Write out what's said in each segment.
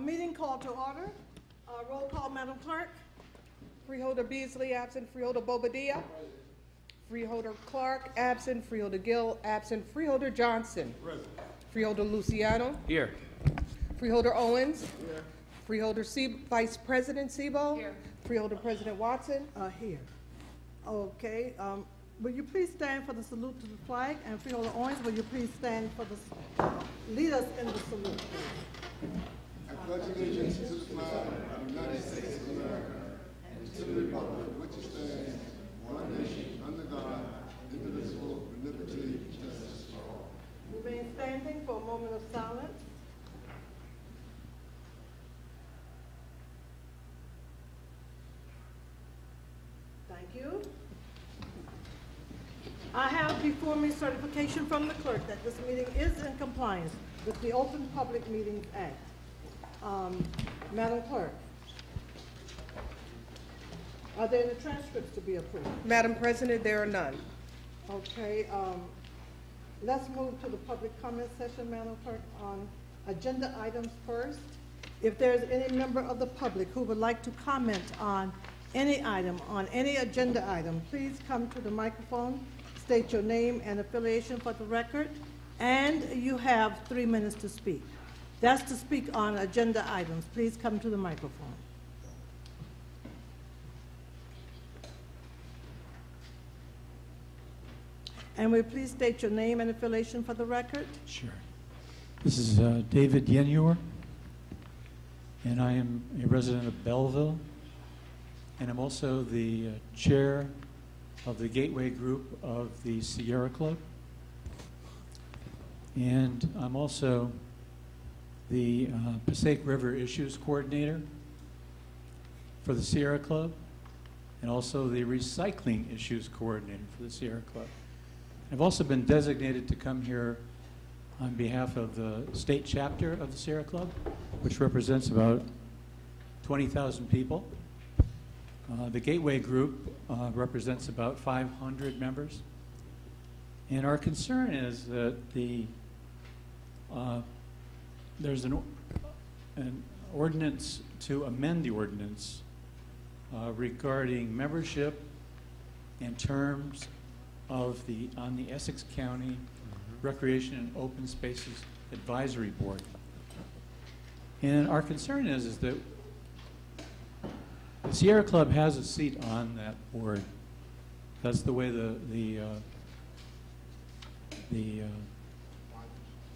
Meeting called to order. Roll call, Madam Clerk. Freeholder Beasley absent. Freeholder Bobadilla. Freeholder Clark absent. Freeholder Gill absent. Freeholder Johnson. Present. Freeholder Luciano. Here. Freeholder Owens. Here. Freeholder Vice President Sebo. Here. Freeholder President Watson. Here. Okay. Will you please stand for the salute to the flag? And Freeholder Owens, will you please stand for the lead us in the salute? I pledge allegiance to the flag of the United States of America and to the republic which stands one nation under God, indivisible, with liberty and justice for all. Remain standing for a moment of silence. Thank you. I have before me certification from the clerk that this meeting is in compliance with the Open Public Meetings Act. Madam Clerk, are there any transcripts to be approved? Madam President, there are none. Okay, let's move to the public comment session, Madam Clerk, on agenda items first. If there's any member of the public who would like to comment on any item, on any agenda item, please come to the microphone, state your name and affiliation for the record, and you have 3 minutes to speak. That's to speak on agenda items. Please come to the microphone. And will you please state your name and affiliation for the record? Sure. This is David Yenur, and I am a resident of Belleville, and I'm also the chair of the Gateway Group of the Sierra Club, and I'm also the Passaic River Issues Coordinator for the Sierra Club, and also the Recycling Issues Coordinator for the Sierra Club. I've also been designated to come here on behalf of the state chapter of the Sierra Club, which represents about 20,000 people. The Gateway Group represents about 500 members. And our concern is that there's an ordinance to amend the ordinance regarding membership and terms of on the Essex County Recreation and Open Spaces Advisory Board. And our concern is that the Sierra Club has a seat on that board. That's the way the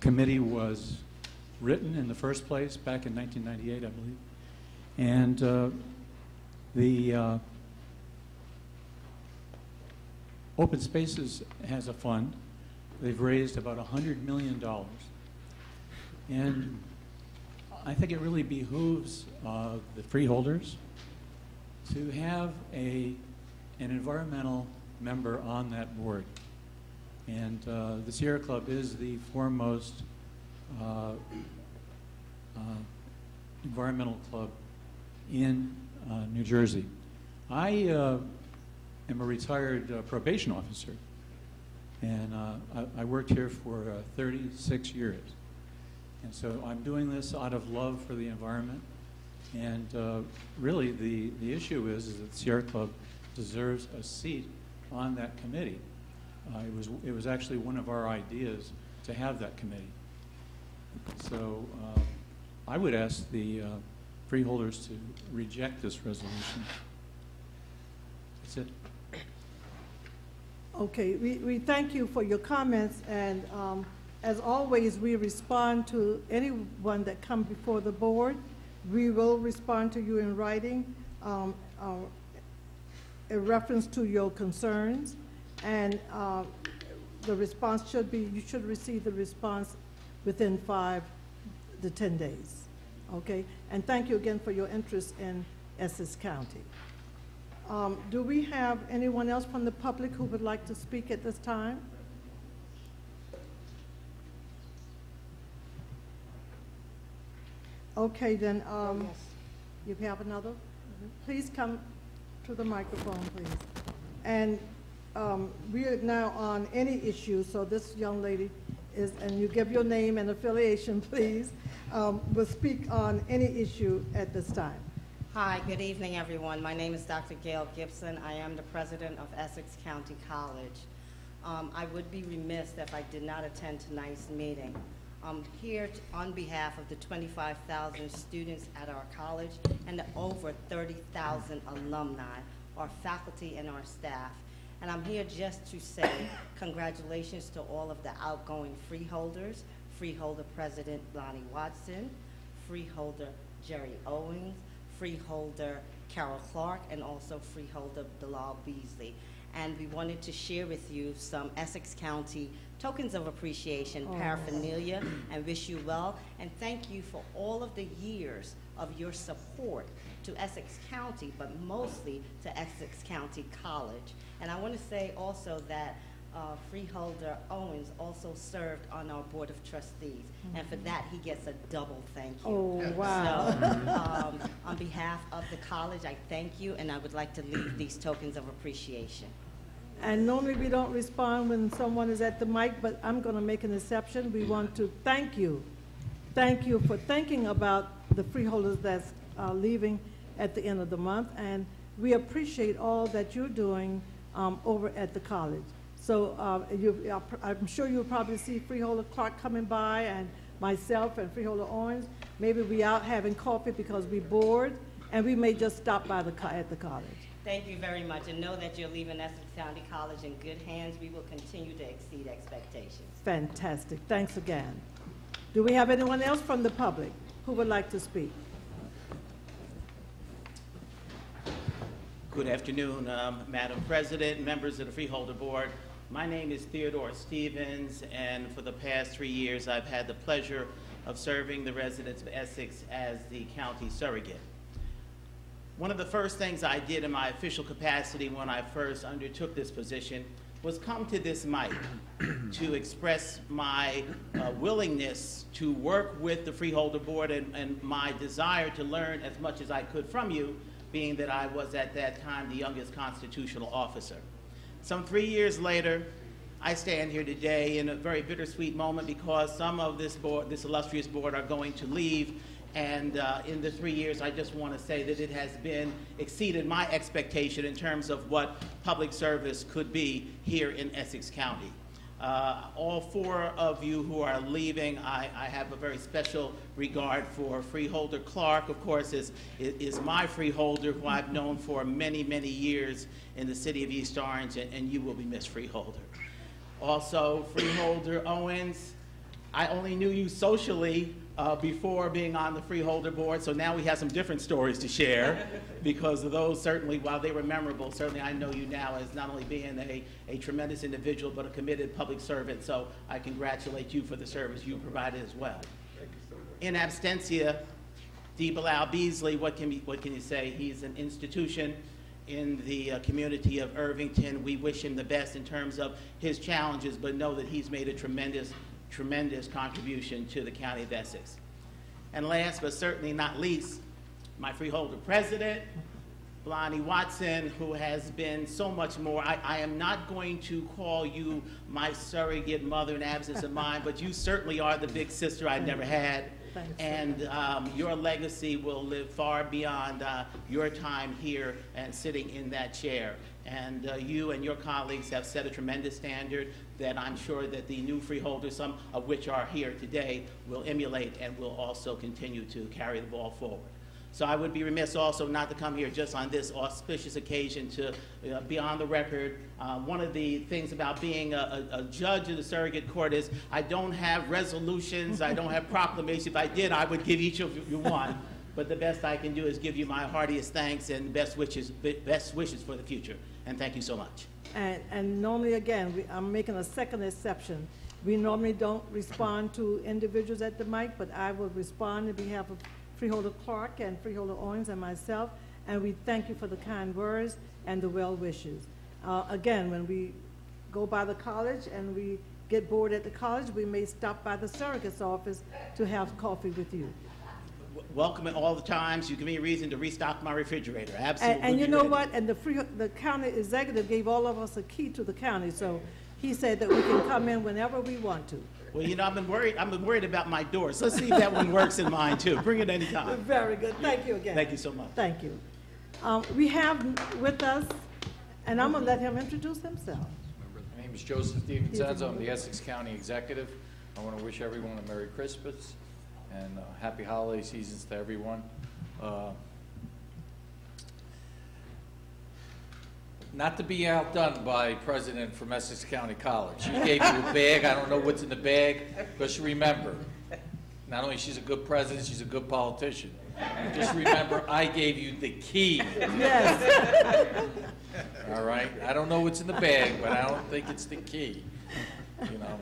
committee was written in the first place back in 1998, I believe. And the Open Spaces has a fund. They've raised about $100 million. And I think it really behooves the freeholders to have an environmental member on that board. And the Sierra Club is the foremost environmental club in New Jersey. I am a retired probation officer, and I worked here for 36 years. And so I'm doing this out of love for the environment. And really, the issue is that the Sierra Club deserves a seat on that committee. It was actually one of our ideas to have that committee. So I would ask the freeholders to reject this resolution. That's it. Okay, we thank you for your comments, and as always, we respond to anyone that comes before the board. We will respond to you in writing in reference to your concerns, and the response should be, you should receive the response within 5 to 10 days, okay? And thank you again for your interest in Essex County. Do we have anyone else from the public who would like to speak at this time? Okay, then, Yes. you have another? Please come to the microphone, please. And we are now on any issue, so this young lady and you give your name and affiliation, please, will speak on any issue at this time. Hi, good evening, everyone. My name is Dr. Gail Gibson. I am the president of Essex County College. I would be remiss if I did not attend tonight's meeting. I'm here on behalf of the 25,000 students at our college and the over 30,000 alumni, our faculty and our staff. And I'm here just to say congratulations to all of the outgoing freeholders, freeholder President Lonnie Watson, freeholder Jerry Owens, freeholder Carol Clark, and also freeholder Bilal Beasley. And we wanted to share with you some Essex County tokens of appreciation, paraphernalia, and wish you well. And thank you for all of the years of your support to Essex County, but mostly to Essex County College. And I want to say also that Freeholder Owens also served on our Board of Trustees, and for that he gets a double thank you. Oh, wow. So, on behalf of the college, I thank you, and I would like to leave these tokens of appreciation. And normally we don't respond when someone is at the mic, but I'm going to make an exception. We want to thank you. Thank you for thinking about the freeholders that's leaving at the end of the month, and we appreciate all that you're doing over at the college. So I'm sure you'll probably see Freeholder Clark coming by, and myself and Freeholder Owens. Maybe we out having coffee because we're bored, and we may just stop by at the college. Thank you very much, and know that you're leaving Essex County College in good hands. We will continue to exceed expectations. Fantastic. Thanks again. Do we have anyone else from the public who would like to speak? Good afternoon, Madam President, members of the Freeholder Board. My name is Theodore Stevens, and for the past 3 years, I've had the pleasure of serving the residents of Essex as the county surrogate. One of the first things I did in my official capacity when I first undertook this position was come to this mic to express my willingness to work with the Freeholder Board and my desire to learn as much as I could from you, being that I was at that time the youngest constitutional officer. Some 3 years later, I stand here today in a very bittersweet moment because some of this board, this illustrious board, are going to leave. And in the 3 years, I just want to say that it has exceeded my expectation in terms of what public service could be here in Essex County. All 4 of you who are leaving, I have a very special regard for Freeholder Clark, of course, is my freeholder, who I've known for many, many years in the city of East Orange, and you will be missed, Freeholder. Also, Freeholder Owens, I only knew you socially before being on the Freeholder Board, so now we have some different stories to share because of those, certainly, while they were memorable, certainly I know you now as not only being a tremendous individual, but a committed public servant, so I congratulate you for the service you provided as well. In absentia, D. Bilal Beasley, what can you say? He's an institution in the community of Irvington. We wish him the best in terms of his challenges, but know that he's made a tremendous contribution to the county of Essex. And last but certainly not least, my Freeholder President, Lonnie Watson, who has been so much more. I am not going to call you my surrogate mother in absence of mine, but you certainly are the big sister I never had. And your legacy will live far beyond your time here and sitting in that chair. And you and your colleagues have set a tremendous standard that I'm sure that the new freeholders, some of which are here today, will emulate and will also continue to carry the ball forward. So I would be remiss also not to come here just on this auspicious occasion to be on the record. One of the things about being a judge in the surrogate court is I don't have resolutions, I don't have proclamations. If I did, I would give each of you one. But the best I can do is give you my heartiest thanks and best wishes for the future. And thank you so much. And normally, again, I'm making a second exception. We normally don't respond to individuals at the mic, but I will respond on behalf of Freeholder Clark and Freeholder Owens and myself, and we thank you for the kind words and the well wishes. Again, when we go by the college and we get bored at the college, we may stop by the surrogate's office to have coffee with you. Welcome at all the times. You give me a reason to restock my refrigerator. Absolutely. And you know what? And the county executive gave all of us a key to the county, so he said that we can come in whenever we want to. Well, you know, I've been worried about my doors. Let's see if that one works in mine too. Bring it anytime. Very good. Thank you again. Thank you so much. Thank you. We have with us, and I'm going to let him introduce himself. My name is Joseph DiVincenzo. I'm the Essex County Executive. I want to wish everyone a Merry Christmas and Happy Holiday Seasons to everyone. Not to be outdone by President from Essex County College. She gave you a bag. I don't know what's in the bag, because remember, not only she's a good president, she's a good politician. Just remember, I gave you the key. Yes. All right? I don't know what's in the bag, but I don't think it's the key. You know,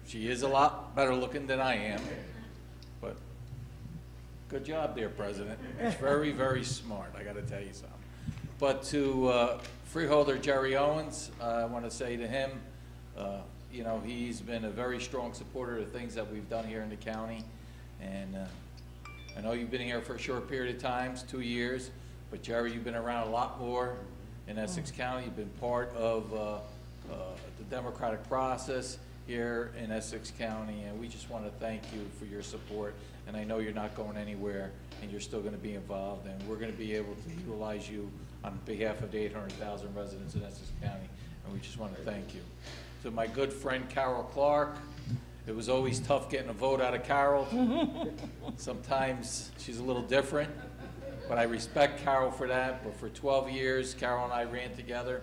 she is a lot better looking than I am, but good job there, President. It's very, very smart, I got to tell you something. But to Freeholder Jerry Owens, I want to say to him, you know, he's been a very strong supporter of the things that we've done here in the county, and I know you've been here for a short period of time, 2 years, but Jerry, you've been around a lot more in Essex County. You've been part of the democratic process here in Essex County, and we just want to thank you for your support. And I know you're not going anywhere, and you're still going to be involved, and we're going to be able to utilize you on behalf of the 800,000 residents in Essex County, and we just want to thank you. To my good friend Carol Clark, it was always tough getting a vote out of Carol. Sometimes she's a little different, but I respect Carol for that. But for 12 years, Carol and I ran together,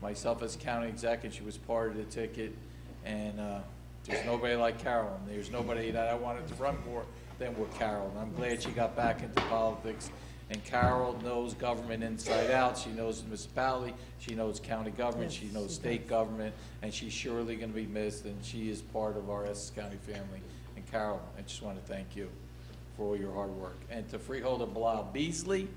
myself as county exec, and she was part of the ticket. And there's nobody like Carol, and there's nobody that I wanted to run for than with Carol. And I'm glad she got back into politics. And Carol knows government inside out. She knows the municipality. She knows county government. She knows state government. And she's surely going to be missed. And she is part of our Essex County family. And Carol, I just want to thank you for all your hard work. And to Freeholder Bilal Beasley,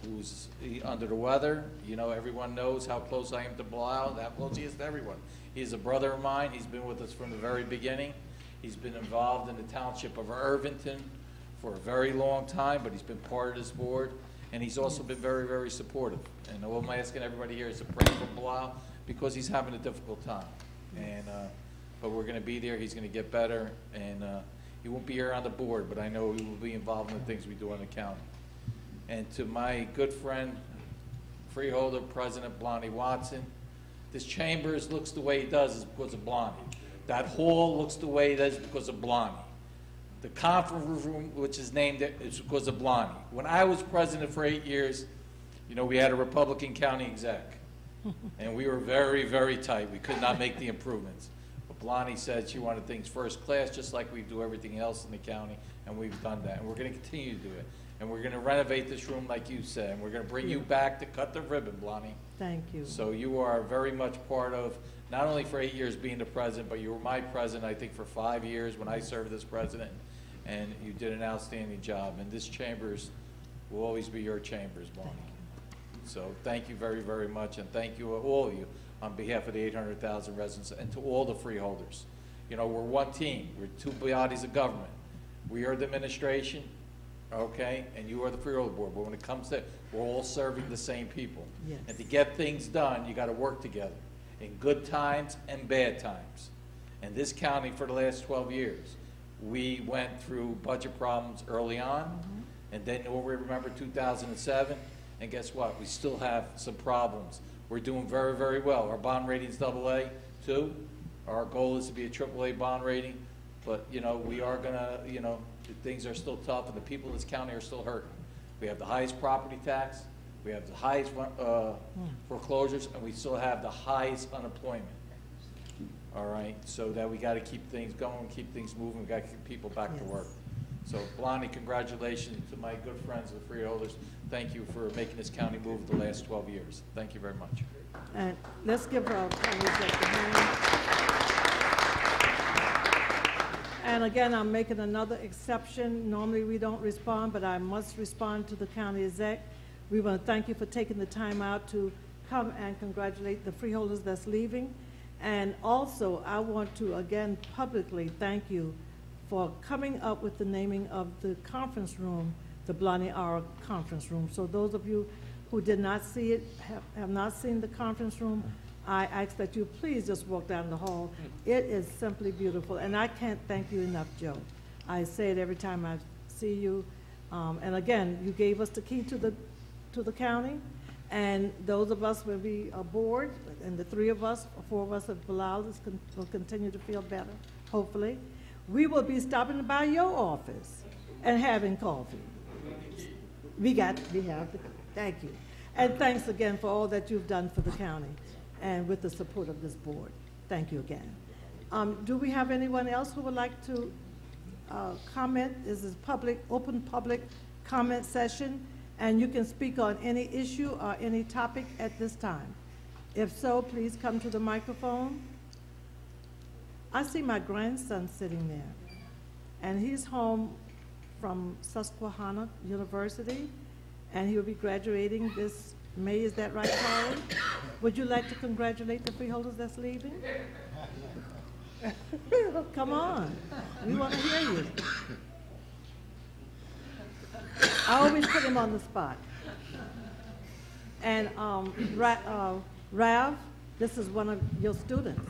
who's under the weather. You know, everyone knows how close I am to Bilal. How close he is to everyone. He's a brother of mine. He's been with us from the very beginning. He's been involved in the township of Irvington for a very long time, but he's been part of this board, and he's also been very, very supportive. And all I'm asking everybody here is to pray for Bilal, because he's having a difficult time. And but we're going to be there. He's going to get better, and he won't be here on the board, but I know he will be involved in the things we do in the county. And to my good friend, Freeholder President Blondie Watson, this chambers looks the way it does is because of Blondie. That hall looks the way it does because of Blondie. The conference room, which is named it, is because of Blondie. When I was president for 8 years, you know, we had a Republican county exec. And we were very, very tight. We could not make the improvements. But Blondie said she wanted things first class, just like we do everything else in the county, and we've done that. And we're going to continue to do it. And we're going to renovate this room like you said, and we're going to bring you back to cut the ribbon, Blondie. Thank you. So you are very much part of, not only for 8 years being the president, but you were my president, I think, for 5 years when I served as president. And you did an outstanding job. And this chambers will always be your chambers, Blondie. So thank you very, very much. And thank you, all of you, on behalf of the 800,000 residents and to all the freeholders. You know, we're one team. We're two bodies of government. We are the administration, okay, and you are the freeholder board. But when it comes to, we're all serving the same people. Yes. And to get things done, you got to work together in good times and bad times. And this county, for the last 12 years, we went through budget problems early on, and then we remember 2007, and guess what? We still have some problems. We're doing very, very well. Our bond rating's AA, too. Our goal is to be a AAA bond rating, but, you know, we are gonna, you know, things are still tough, and the people in this county are still hurting. We have the highest property tax, we have the highest foreclosures, and we still have the highest unemployment. All right, so that we got to keep things going, keep things moving. We got to keep people back to work. So, Blondie, congratulations to my good friends, the freeholders. Thank you for making this county move the last 12 years. Thank you very much. And let's give her a hand. And again, I'm making another exception. Normally we don't respond, but I must respond to the county exec. We want to thank you for taking the time out to come and congratulate the freeholders that's leaving. And also, I want to again publicly thank you for coming up with the naming of the conference room, the Blondie R conference room. So those of you who did not see it, have not seen the conference room, I ask that you please just walk down the hall. It is simply beautiful, and I can't thank you enough, Joe. I say it every time I see you. And again, you gave us the key to the county, and those of us will be aboard, and the 3 of us, 4 of us at Bilal will continue to feel better, hopefully. We will be stopping by your office and having coffee. Thank you. And thanks again for all that you've done for the county and with the support of this board. Thank you again. Do we have anyone else who would like to comment? This is open public comment session, and you can speak on any issue or any topic at this time. If so, please come to the microphone. I see my grandson sitting there, and he's home from Susquehanna University, and he'll be graduating this May. Is that right, Carly? Would you like to congratulate the freeholders that's leaving? Come on, we want to hear you. I always put him on the spot. And Rav, this is one of your students.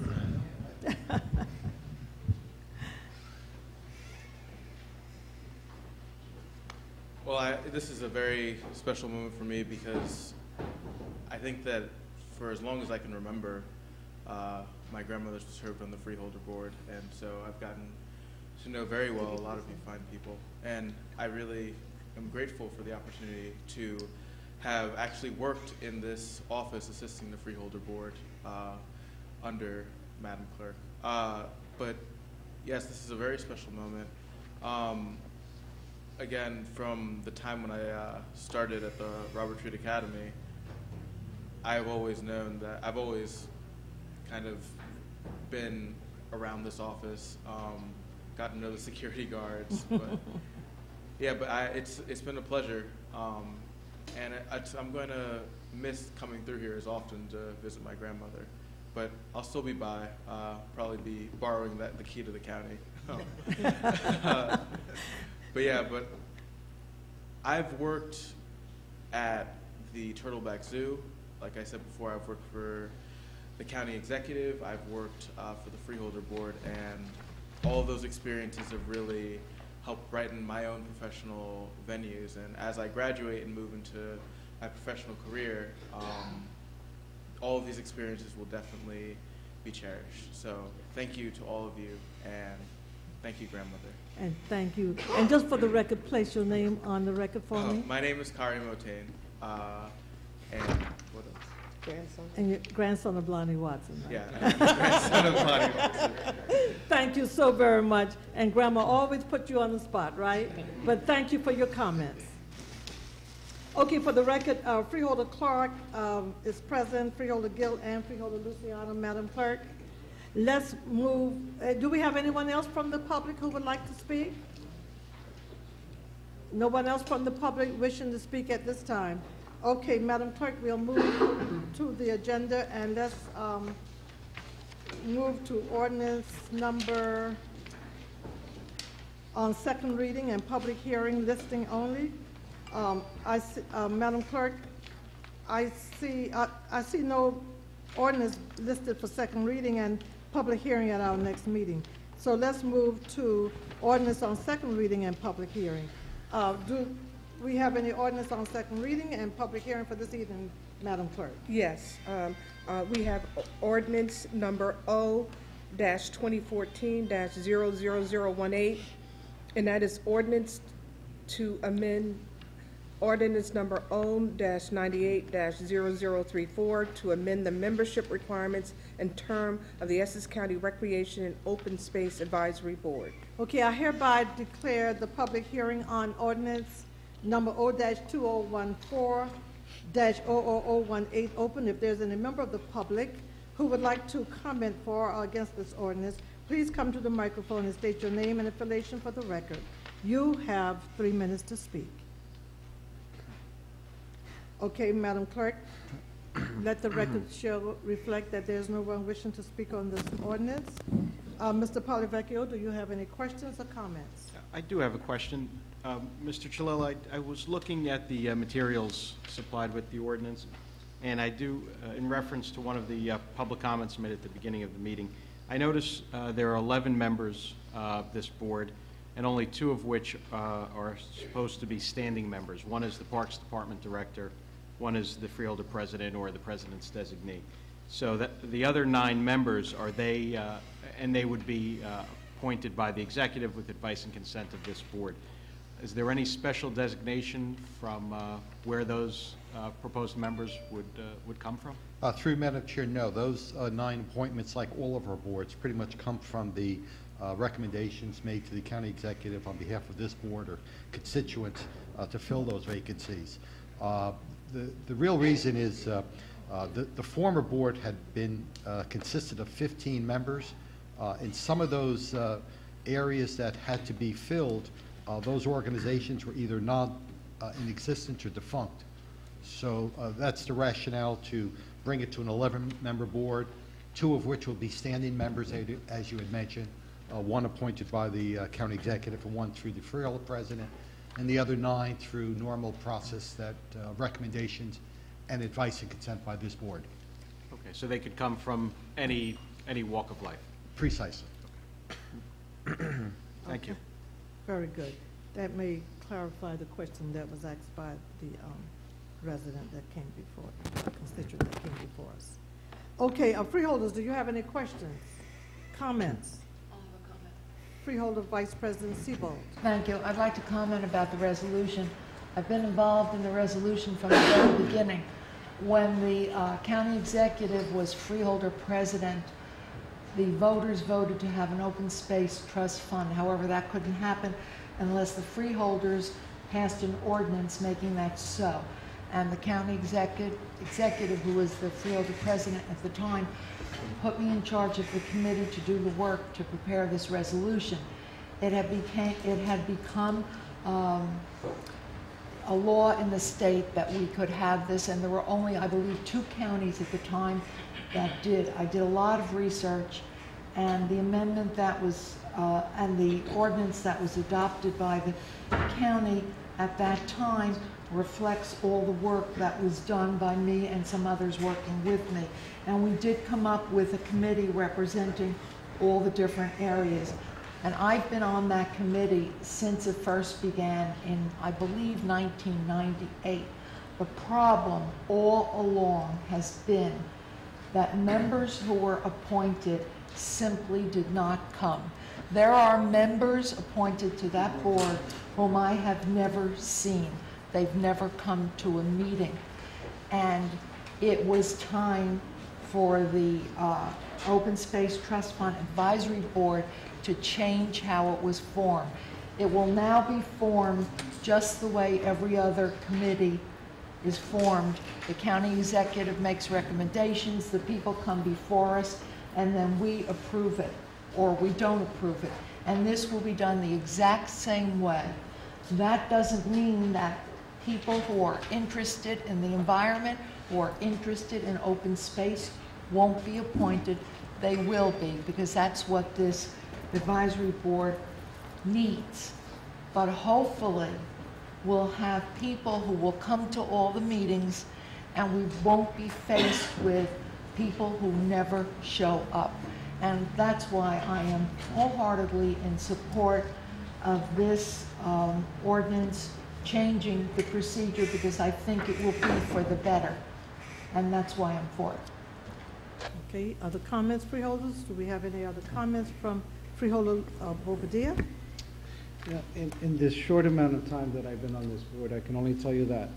Well, this is a very special moment for me because I think that for as long as I can remember, my grandmother served on the Freeholder Board, and so I've gotten to know very well a lot of you fine people. And I really am grateful for the opportunity to have actually worked in this office assisting the Freeholder Board under Madam Clerk. But yes, this is a very special moment. Again, from the time when I started at the Robert Treat Academy, I've always known that I've always kind of been around this office, got to know the security guards, but yeah, but it's been a pleasure, and I'm going to miss coming through here as often to visit my grandmother, but I'll still be by, probably be borrowing the key to the county. But yeah, but I've worked at the Turtleback Zoo. Like I said before, I've worked for the county executive, I've worked for the Freeholder Board, and all of those experiences have really helped brighten my own professional venues. And as I graduate and move into my professional career, all of these experiences will definitely be cherished. So thank you to all of you, and thank you, grandmother. And thank you. And just for the record, place your name on the record for me. My name is Kari Motain, and what else? Grandson. And your grandson of Lonnie Watson. Right? Yeah, grandson of Lonnie Watson. Thank you so very much. And Grandma always put you on the spot, right? But thank you for your comments. Okay, for the record, Freeholder Clark is present, Freeholder Gill and Freeholder Luciano, Madam Clerk. Let's move. Do we have anyone else from the public who would like to speak? No one else from the public wishing to speak at this time. Okay, Madam Clerk, we'll move to the agenda, and let's move to ordinance number on second reading and public hearing listing only. Madam Clerk, I see no ordinance listed for second reading and public hearing at our next meeting. So let's move to ordinance on second reading and public hearing. Do we have any ordinance on second reading and public hearing for this evening, Madam Clerk? Yes, we have ordinance number O-2014-00018, and that is ordinance to amend ordinance number O-98-0034 to amend the membership requirements and term of the Essex County Recreation and Open Space Advisory Board. Okay, I hereby declare the public hearing on ordinance number O-2014-00018 open. If there's any member of the public who would like to comment for or against this ordinance, please come to the microphone and state your name and affiliation for the record. You have 3 minutes to speak. Okay, Madam Clerk, let the record reflect that there's no one wishing to speak on this ordinance. Mr. Polyvecchio, do you have any questions or comments? I do have a question. Mr. Chilella, I was looking at the materials supplied with the ordinance, And I do, in reference to one of the public comments made at the beginning of the meeting, I notice there are 11 members of this board, and only 2 of which are supposed to be standing members. One is the Parks Department Director, one is the freeholder president or the president's designee. So that the other 9 members are they, and they would be appointed by the executive with advice and consent of this board. Is there any special designation from where those proposed members would come from? Through Madam Chair, no. Those 9 appointments, like all of our boards, pretty much come from the recommendations made to the county executive on behalf of this board or constituents to fill those vacancies. The real reason is the former board had been consisted of 15 members. In some of those areas that had to be filled, those organizations were either not in existence or defunct. So that's the rationale to bring it to an 11-member board, 2 of which will be standing members, as you had mentioned, 1 appointed by the county executive and 1 through the freeholder president, and the other 9 through normal process that recommendations and advice and consent by this board. Okay, so they could come from any walk of life. Precisely. Thank you. Very good. That may clarify the question that was asked by the resident that came before, constituent that came before us. Okay, freeholders, do you have any questions, comments? I have a comment. Freeholder Vice President Seabold. Thank you. I'd like to comment about the resolution. I've been involved in the resolution from the very beginning. When the county executive was freeholder president, the voters voted to have an open space trust fund. However, that couldn't happen unless the freeholders passed an ordinance making that so. And the county executive, who was the freeholder president at the time, put me in charge of the committee to do the work to prepare this resolution. It had become a law in the state that we could have this, and there were only, I believe, 2 counties at the time that did. I did a lot of research, and the amendment that was, and the ordinance that was adopted by the county at that time reflects all the work that was done by me and some others working with me. And we did come up with a committee representing all the different areas. And I've been on that committee since it first began in, I believe, 1998. The problem all along has been that members who were appointed simply did not come. There are members appointed to that board whom I have never seen. They've never come to a meeting. And it was time for the Open Space Trust Fund Advisory Board to change how it was formed. It will now be formed just the way every other committee is formed. The county executive makes recommendations, the people come before us, and then we approve it, or we don't approve it. And this will be done the exact same way. That doesn't mean that people who are interested in the environment, who are interested in open space, won't be appointed. They will be, because that's what this advisory board needs. But hopefully, we'll have people who will come to all the meetings, and we won't be faced with people who never show up. And that's why I am wholeheartedly in support of this ordinance changing the procedure, because I think it will be for the better. And that's why I'm for it. Okay, other comments, freeholders? Do we have any other comments from Freeholder Bobadilla? Yeah, in this short amount of time that I've been on this board, I can only tell you that,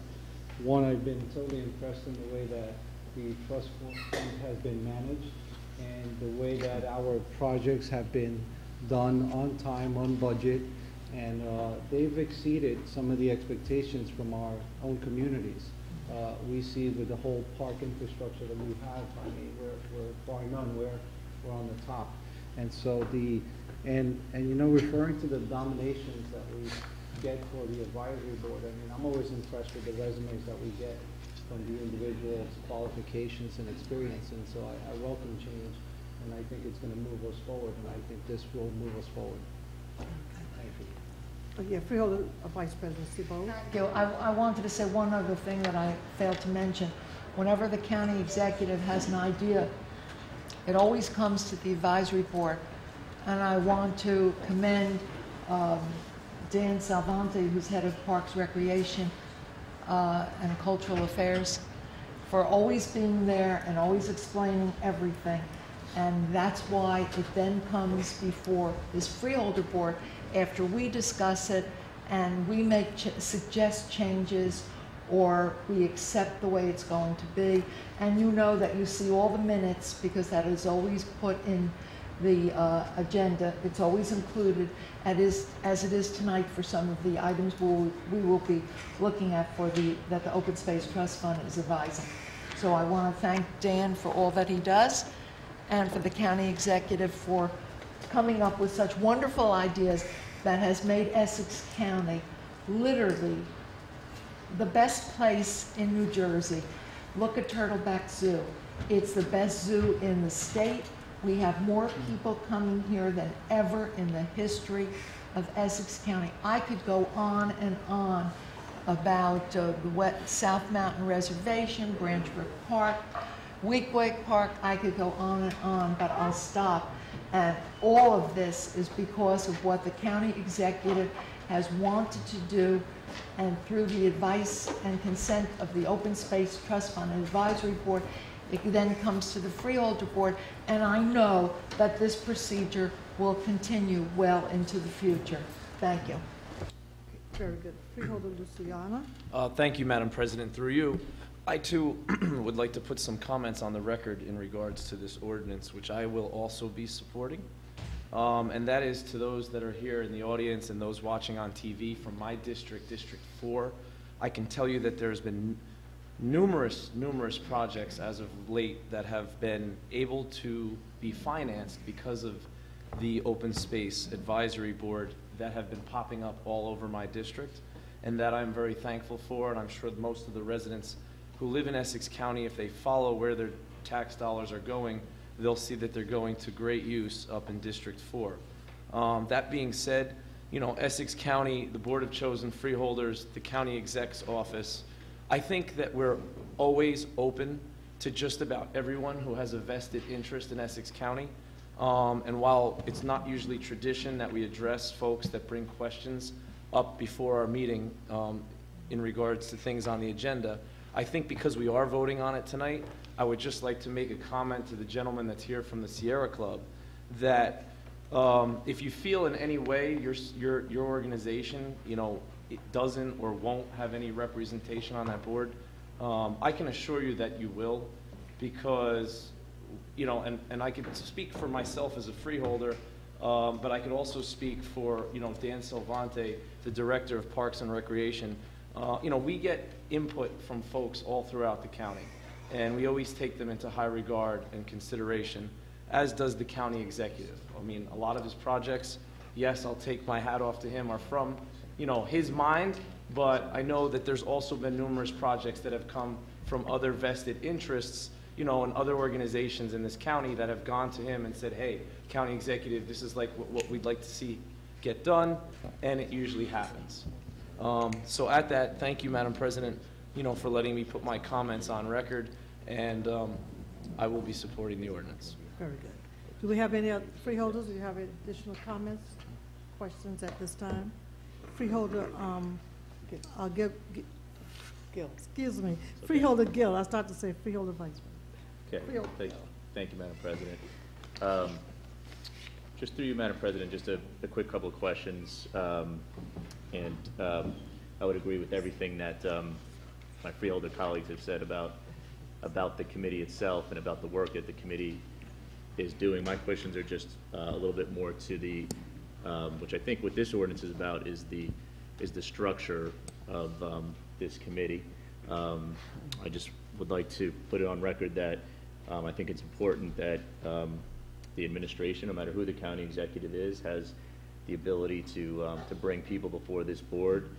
one, I've been totally impressed in the way that the trust fund has been managed and the way that our projects have been done on time, on budget, and they've exceeded some of the expectations from our own communities. We see with the whole park infrastructure that we have, I mean, we're bar none, we're on the top. And so and you know, referring to the nominations that we get for the advisory board, I mean, I'm always impressed with the resumes that we get from the individuals' qualifications and experience, and so I welcome change, and I think it's going to move us forward, and I think this will move us forward. Thank you. Yeah, Freeholder Vice President Seabold. Thank you. I wanted to say one other thing that I failed to mention. whenever the county executive has an idea, it always comes to the advisory board. And I want to commend Dan Salvante, who's head of Parks, Recreation, and Cultural Affairs, for always being there and always explaining everything. And that's why it then comes before this freeholder board after we discuss it and we make suggest changes or we accept the way it's going to be. And you know that you see all the minutes because that is always put in the agenda. It's always included, as it is tonight for some of the items we will be looking at that the Open Space Trust Fund is advising. So I want to thank Dan for all that he does and for the county executive for coming up with such wonderful ideas that has made Essex County literally the best place in New Jersey. Look at Turtleback Zoo. It's the best zoo in the state. We have more people coming here than ever in the history of Essex County. I could go on and on about the South Mountain Reservation, Branch Brook Park, Weequahic Park. I could go on and on, but I'll stop. And all of this is because of what the county executive has wanted to do, and through the advice and consent of the Open Space Trust Fund Advisory Board, it then comes to the freeholder board, and I know that this procedure will continue well into the future. Thank you. Very good. Freeholder Luciana. Thank you, Madam President. Through you, I too would like to put some comments on the record in regards to this ordinance, which I will also be supporting. And that is to those that are here in the audience and those watching on TV from my district, District 4. I can tell you that there's been numerous projects as of late that have been able to be financed because of the Open Space Advisory Board that have been popping up all over my district, and that I'm very thankful for, and I'm sure most of the residents who live in Essex County, if they follow where their tax dollars are going, they'll see that they're going to great use up in District 4. That being said, you know, Essex County, the Board of Chosen Freeholders, the County Exec's office, I think that we're always open to just about everyone who has a vested interest in Essex County. And while it's not usually tradition that we address folks that bring questions up before our meeting in regards to things on the agenda, I think because we are voting on it tonight, I would just like to make a comment to the gentleman that's here from the Sierra Club that if you feel in any way your organization, you know, it doesn't or won't have any representation on that board, I can assure you that you will, because, you know, and I can speak for myself as a freeholder, but I could also speak for, you know, Dan Salvante, the Director of Parks and Recreation. You know, we get input from folks all throughout the county, and we always take them into high regard and consideration, as does the county executive. I mean, a lot of his projects, yes, I'll take my hat off to him, are from, you know, his mind, but I know that there's also been numerous projects that have come from other vested interests, you know, and other organizations in this county that have gone to him and said, hey, county executive, this is like what we'd like to see get done, and it usually happens. So at that, thank you, Madam President, you know, for letting me put my comments on record, and I will be supporting the ordinance. Very good. Do we have any other freeholders? Do you have any additional comments, questions at this time? Freeholder, Gil, excuse me, Freeholder Gill. I started to say Freeholder Vice President. Okay, thank you, Madam President. Just through you, Madam President, just a quick couple of questions. And I would agree with everything that my freeholder colleagues have said about the committee itself and about the work that the committee is doing. My questions are just a little bit more to the, which I think what this ordinance is about is the structure of this committee. I just would like to put it on record that I think it's important that the administration, no matter who the county executive is, has the ability to bring people before this board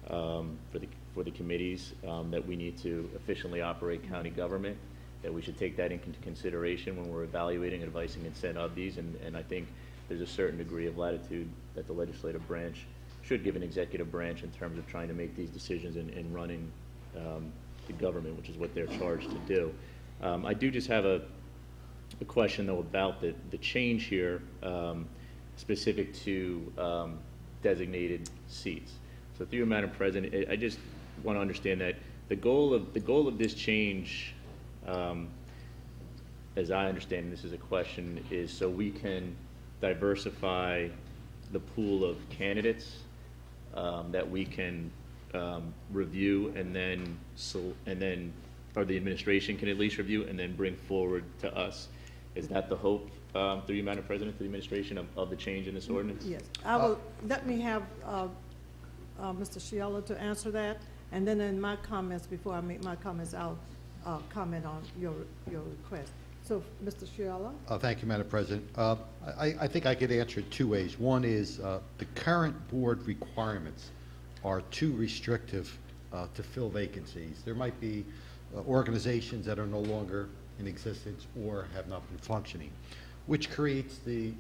for the committees, that we need to efficiently operate county government, that we should take that into consideration when we're evaluating, advising, and consent of these, and I think there's a certain degree of latitude that the legislative branch should give an executive branch in terms of trying to make these decisions and running to government, which is what they're charged to do. I do just have a question, though, about the change here specific to designated seats. So through you, Madam President, I just want to understand that the goal of this change, as I understand, and this is a question, is so we can diversify the pool of candidates that we can review and then or the administration can at least review and then bring forward to us. Is that the hope, through you, Madam President, to the administration of the change in this ordinance? Yes. I will, let me have Mr. Scialla to answer that, and then in my comments, before I make my comments, I'll comment on your request. So, Mr. Scialla? Thank you, Madam President. I think I could answer it two ways. One is the current board requirements are too restrictive to fill vacancies. There might be organizations that are no longer in existence or have not been functioning, which creates the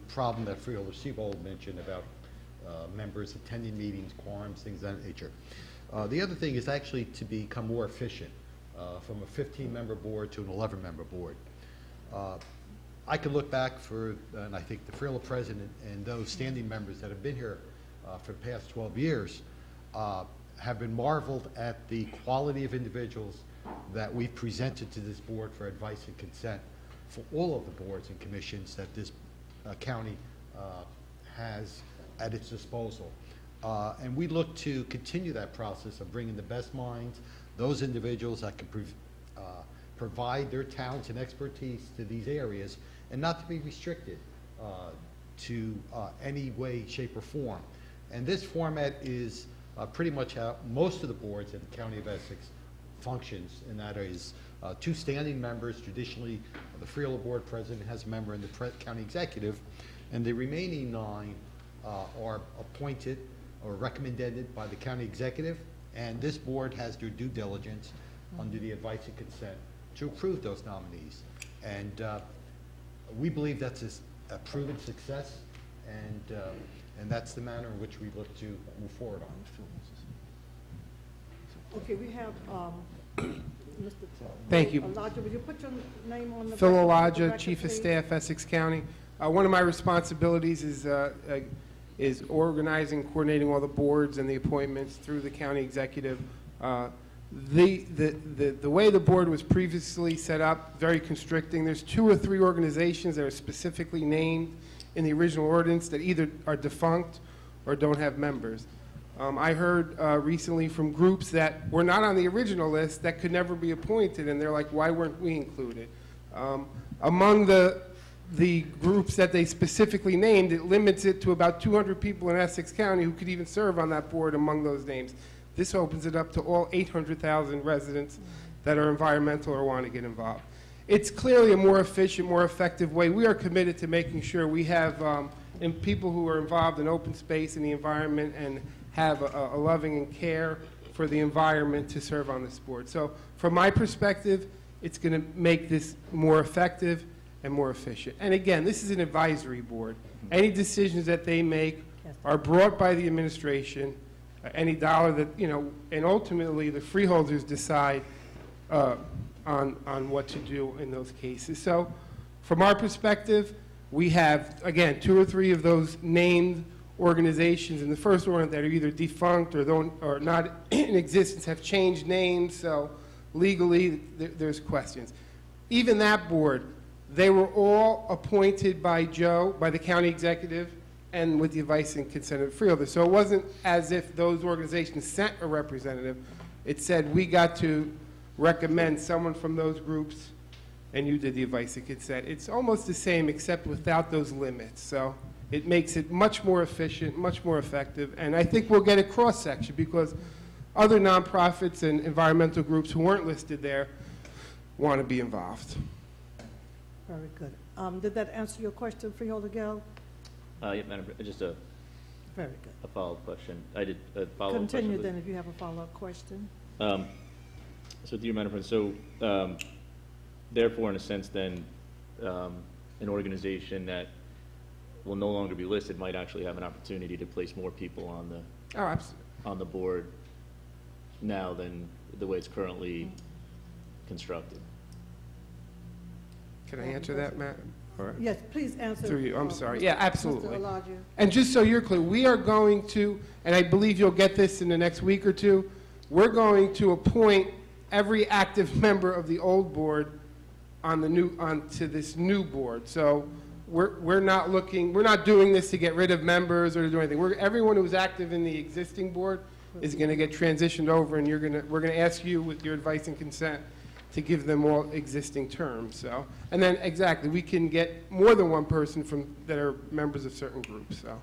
problem that Freeholder Siebold mentioned about members attending meetings, quorums, things of that nature. The other thing is actually to become more efficient from a 15-member board to an 11-member board. I could look back and I think the Freeholder President and those standing members that have been here for the past 12 years have been marveled at the quality of individuals that we've presented to this board for advice and consent for all of the boards and commissions that this county has at its disposal. And we look to continue that process of bringing the best minds, those individuals that can provide their talents and expertise to these areas, and not to be restricted to any way, shape, or form. And this format is pretty much how most of the boards in the County of Essex functions, and that is two standing members. Traditionally, the Freeholder Board President has a member in the County Executive, and the remaining 9 are appointed or recommended by the County Executive, and this board has their due diligence under the advice and consent to approve those nominees. And we believe that's a proven success, and that's the manner in which we look to move forward on. Okay, we have Mr. Thank you. Elijah, would you put your name on the Phil record, Elijah, Chief of please? Staff, Essex County. One of my responsibilities is organizing, coordinating all the boards and the appointments through the county executive. The way the board was previously set up, very constricting. There's 2 or 3 organizations that are specifically named in the original ordinance that either are defunct or don't have members. I heard recently from groups that were not on the original list that could never be appointed, and they're like, why weren't we included? Among the groups that they specifically named, it limits it to about 200 people in Essex County who could even serve on that board among those names. This opens it up to all 800,000 residents that are environmental or want to get involved. It's clearly a more efficient, more effective way. We are committed to making sure we have people who are involved in open space and the environment and have a loving and care for the environment to serve on this board. So from my perspective, it's going to make this more effective and more efficient. And again, this is an advisory board. Any decisions that they make are brought by the administration. Any dollar that, and ultimately the freeholders decide on what to do in those cases. So from our perspective, we have, again, 2 or 3 of those named organizations in the first order that are either defunct or not in existence, have changed names, so legally there's questions. Even that board, they were all appointed by Joe, by the county executive, and with the advice and consent of the freeholder. So it wasn't as if those organizations sent a representative. It said we got to recommend someone from those groups, and you did the advice and consent. It's almost the same except without those limits. So it makes it much more efficient, much more effective, and I think we'll get a cross-section because other nonprofits and environmental groups who weren't listed there want to be involved. Very good. Did that answer your question, Freeholder Gale? Yeah, Madam, just a Very good. follow-up question. I did a follow-up question. Continue then if you have a follow-up question. So, dear Madam President, so therefore, in a sense, then, an organization that will no longer be listed might actually have an opportunity to place more people on the on the board now than the way it's currently constructed. Can I answer that, Matt? Or- Yes, please answer. Through you, I'm sorry. Mr. Yeah, absolutely. Mr. Elijah. And just so you're clear, we are going to, and I believe you'll get this in the next week or two, we're going to appoint every active member of the old board onto this new board. So we're not doing this to get rid of members or to do anything. Everyone who's active in the existing board is going to get transitioned over, and we're going to ask you, with your advice and consent, to give them all existing terms. So, and then exactly, we can get more than one person that are members of certain groups. So,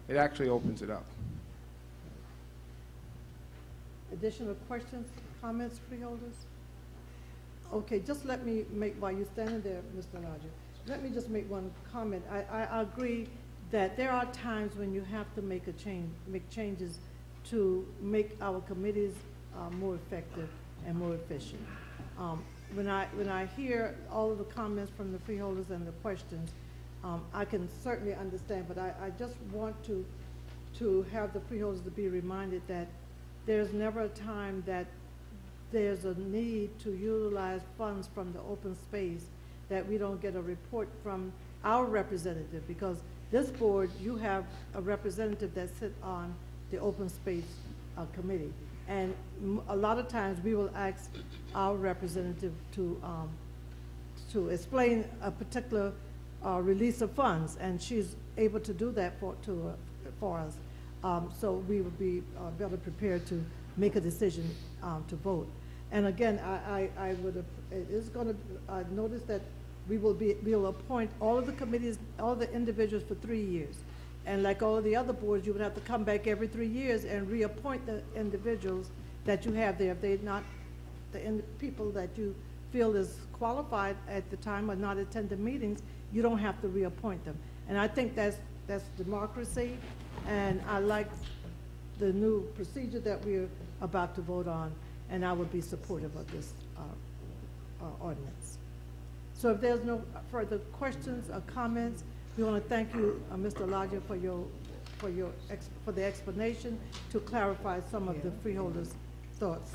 it actually opens it up. Additional questions, comments, freeholders? Okay, just let me make, while you're standing there, Mr. Elijah, let me just make one comment. I agree that there are times when you have to make changes to make our committees more effective and more efficient. When I hear all of the comments from the freeholders and the questions, I can certainly understand, but I just want to have the freeholders to be reminded that there's never a time that there's a need to utilize funds from the open space that we don't get a report from our representative, because this board, you have a representative that sits on the open space committee. And a lot of times we will ask our representative to explain a particular release of funds, and she's able to do that for us. So we will be better prepared to make a decision to vote. And again, I would, it is going to notice that we will appoint all of the committees, all the individuals for 3 years. And like all of the other boards, you would have to come back every 3 years and reappoint the individuals that you have there. If they're not the people that you feel is qualified at the time or not attend the meetings, you don't have to reappoint them. And I think that's democracy, and I like the new procedure that we're about to vote on, and I would be supportive of this ordinance. So if there's no further questions or comments, we want to thank you, Mr. Elijah, for the explanation to clarify some of the freeholders' thoughts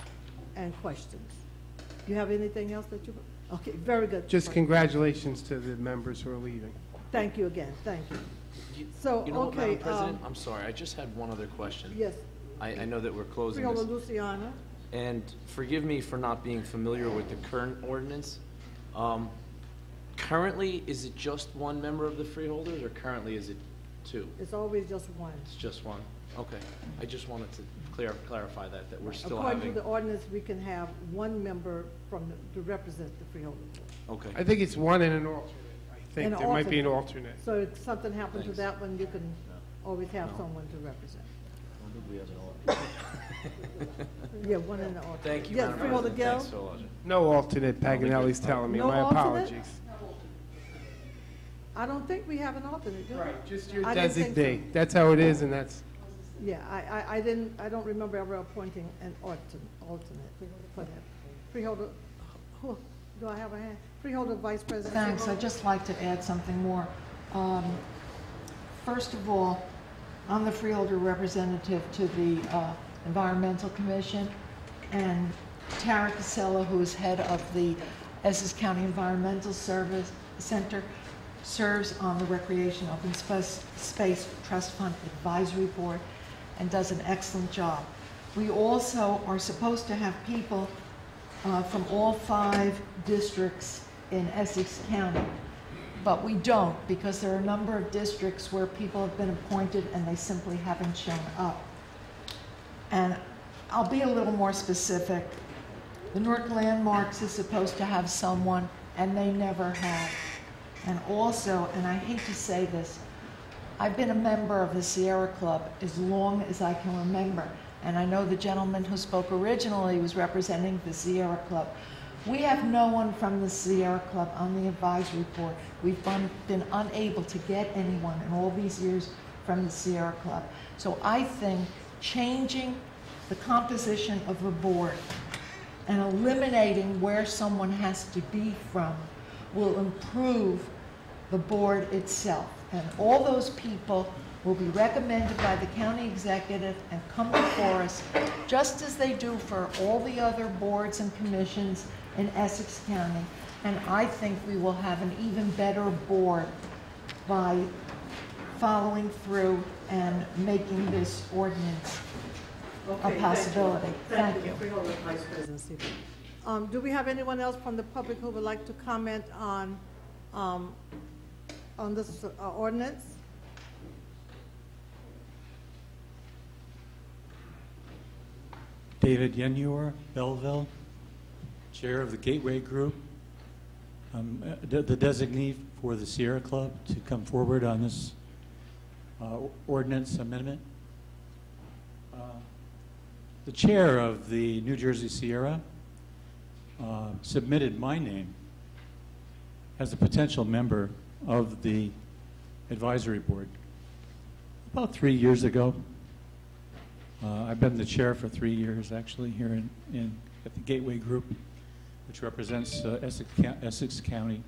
and questions. Do you have anything else that you? Okay, very good. Just congratulations to the members who are leaving. Thank you again. Thank you. So, You know what, okay. Madam President? I'm sorry, I just had one other question. Yes. I know that we're closing Freeholder this. Luciana. And forgive me for not being familiar with the current ordinance. Currently, is it just one member of the freeholders, or currently is it two? It's always just one. It's just one? Okay. I just wanted to clarify that we're still According having. to the ordinance, we can have one member to represent the freeholder. Okay. I think it's one and an alternate. I think there might be an alternate. So if something happened to that one, you can always have someone to represent. Yeah, one and an alternate. Thank you, Yes, Madam Freeholder President. Gill? Thanks so much. No alternate, Paganelli's telling me. No My alternate? apologies. I don't think we have an alternate, do we? Right, just your I didn't think so. designate. That's how it is, and that's, Yeah, I don't remember ever appointing an alternate for that. Freeholder, who, do I have a hand? Freeholder Vice President. Thanks. I'd just like to add something more. First of all, I'm the freeholder representative to the Environmental Commission, and Tara Casella, who is head of the Essex County Environmental Service Center, serves on the Recreation Open Space Trust Fund Advisory Board and does an excellent job. We also are supposed to have people from all 5 districts in Essex County, but we don't, because there are a number of districts where people have been appointed and they simply haven't shown up. And I'll be a little more specific. The Newark Landmarks is supposed to have someone, and they never have. And also, and I hate to say this, I've been a member of the Sierra Club as long as I can remember. And I know the gentleman who spoke originally was representing the Sierra Club. We have no one from the Sierra Club on the advisory board. We've been unable to get anyone in all these years from the Sierra Club. So I think changing the composition of the board and eliminating where someone has to be from will improve the board itself. And all those people will be recommended by the county executive and come before us, just as they do for all the other boards and commissions in Essex County. And I think we will have an even better board by following through and making this ordinance a possibility. Thank you. Vice Presidency. Do we have anyone else from the public who would like to comment on this ordinance? David Yenur, Belleville, Chair of the Gateway Group. The designee for the Sierra Club to come forward on this ordinance amendment. The chair of the New Jersey Sierra submitted my name as a potential member of the advisory board about 3 years ago. I've been the chair for 3 years, actually, here at the Gateway Group, which represents Essex County.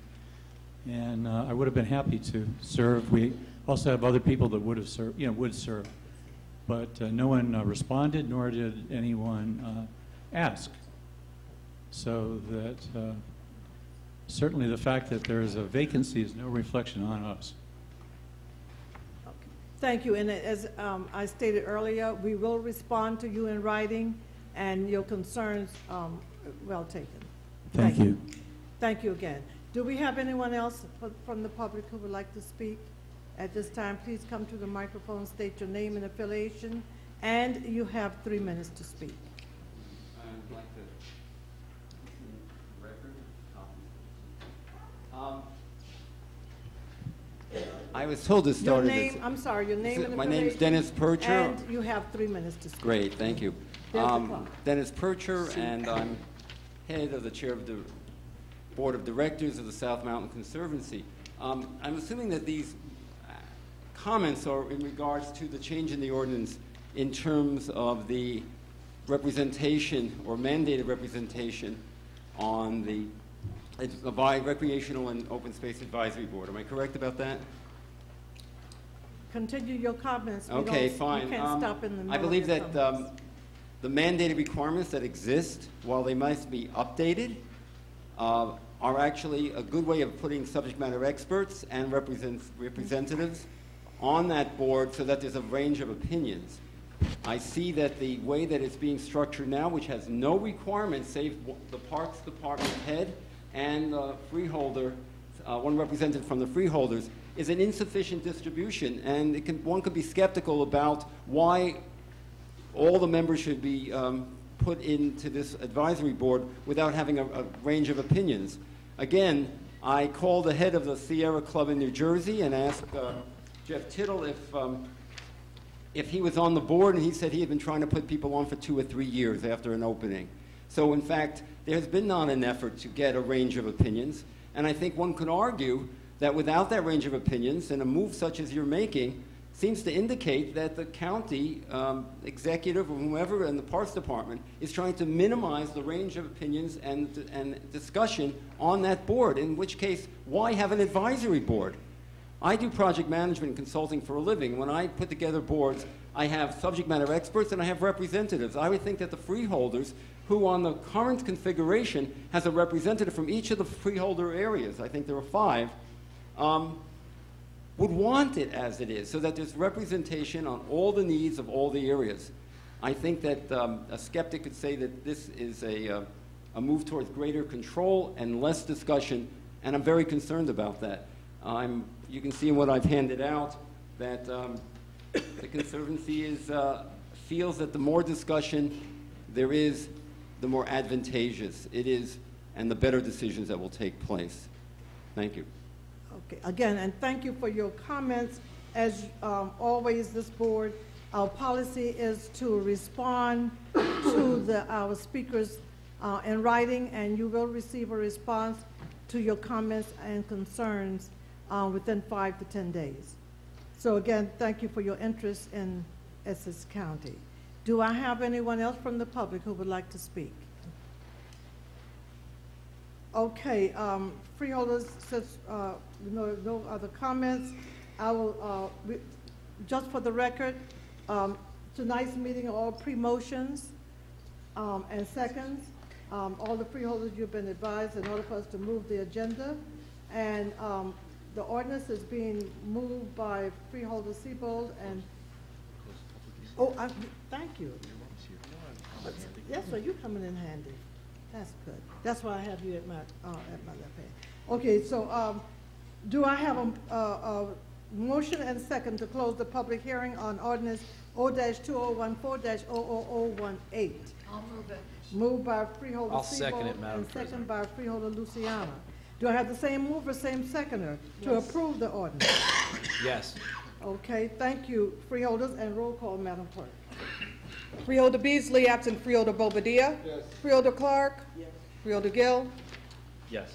And I would have been happy to serve. We also have other people that would have served, would serve. But no one responded, nor did anyone ask. So that certainly the fact that there is a vacancy is no reflection on us. Thank you. And as I stated earlier, we will respond to you in writing, and your concerns well taken. Thank you. Thank you again. Do we have anyone else from the public who would like to speak? At this time, please come to the microphone, state your name and affiliation, and you have 3 minutes to speak. I'd like to I was told to start your name, I'm sorry, your name and affiliation. My name is Dennis Percher. And you have 3 minutes to speak. Great, thank you. There's the clock. Dennis Percher, and I'm head of the chair of the Board of Directors of the South Mountain Conservancy. I'm assuming that these comments are in regards to the change in the ordinance in terms of the representation or mandated representation on the Recreational and Open Space Advisory Board. Am I correct about that? Continue your comments. Okay, fine. You can't stop in the middle. I believe of your that comments. the mandated requirements that exist, while they must be updated, are actually a good way of putting subject matter experts and representatives on that board so that there's a range of opinions. I see that the way that it's being structured now, which has no requirements save the Parks Department head and freeholder, one representative from the freeholders, is an insufficient distribution, and one could be skeptical about why all the members should be put into this advisory board without having a range of opinions. Again, I called the head of the Sierra Club in New Jersey and asked Jeff Tittle if he was on the board, and he said he had been trying to put people on for 2 or 3 years after an opening. So in fact, there's been not an effort to get a range of opinions, and I think one could argue that without that range of opinions, and a move such as you're making seems to indicate that the county executive or whomever in the Parks Department is trying to minimize the range of opinions and discussion on that board, in which case, why have an advisory board? I do project management and consulting for a living. When I put together boards, I have subject matter experts and I have representatives. I would think that the freeholders, who on the current configuration has a representative from each of the freeholder areas, I think there are 5, would want it as it is, so that there's representation on all the needs of all the areas. I think that a skeptic could say that this is a move towards greater control and less discussion, and I'm very concerned about that. You can see in what I've handed out that the Conservancy feels that the more discussion there is, the more advantageous it is, and the better decisions that will take place. Thank you. Okay, again, and thank you for your comments. As always, this board, our policy is to respond to our speakers in writing, and you will receive a response to your comments and concerns within 5 to 10 days. So again, thank you for your interest in Essex County. Do I have anyone else from the public who would like to speak? Okay, freeholders, since no other comments, I will just for the record, tonight's meeting, all pre-motions and seconds. All the freeholders, you've been advised in order for us to move the agenda. And the ordinance is being moved by Freeholder Siebold and, thank you. Yes, so you're coming in handy. That's good. That's why I have you at my left hand. Okay, so do I have a motion and second to close the public hearing on ordinance O-2014-00018? I'll move it. Moved by Freeholder I'll second it, Siebold Madam and second President. by Freeholder Luciana. Do I have the same mover, same seconder to approve the ordinance? Yes. Okay, thank you, freeholders, and roll call, Madam Clerk. Freeholder Beasley, absent Freeholder Bobadilla. Yes. Freeholder Clark. Yes. Freeholder Gill. Yes.